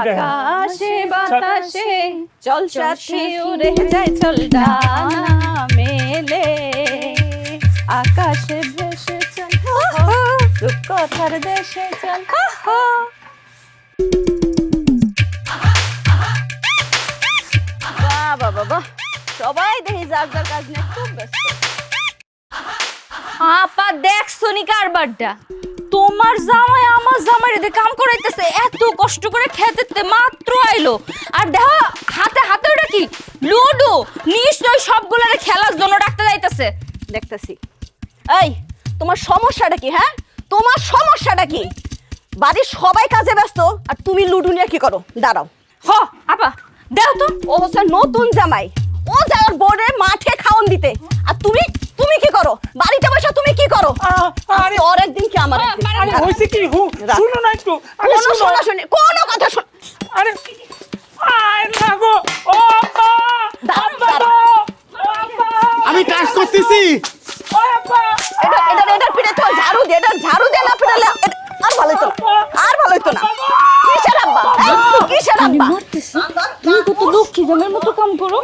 আকাশে বাতাসে চল সাথী উড়ে যায় চল ডানা মেলে আকাশে ভেসে চল রূপকথার দেশে চল বাবা বাবা সবাই দেখি যার যার কাজ নিয়ে খুব ব্যস্ত। আপা দেখছো নি কারবারটা তোমার জামাই আমার জামাইরে দিয়ে কাম করাইতেছে এত কষ্ট করে খেতেতে মাত্র আইলো আর দেখো হাতে হাতে ওটা কি লুডো নিশ্চয় সবগুলোরে খেলার জন্য ডাকতে যাইতেছে দেখতেছি। এই তোমার সমস্যাটা কি? হ্যাঁ তোমার সমস্যাটা কি? বাড়ির সবাই কাজে ব্যস্ত আর তুমি লুডু নিয়ে কি করো? দাঁড়াও। হ আপা দেখো তো ও হচ্ছে নতুন জামাই, ও যায় ওর বোর্ডে মাঠে খাওন দিতে আর তুমি তুমি কি করো? বাড়িতে বসে তুমি কি করো? আরে ওর একদিন কি আমার একদিন। আরে হইছে কি শুনো না একটু আরে কোনো শোনা শুনি কোনো কথা শোন। আরে আয় লাগো ও আপা আমি কাজ করতেছি। ও আপা এটা পিঠে তো ঝাড়ু দিয়ে এটা ঝাড়ু দিয়ে না পিটালে আর ভালো হতো না, আর ভালো হতো না। কিসের আব্বা? কিসের আব্বা? তুমি কত লক্ষ্মী জনের মতো কাম করো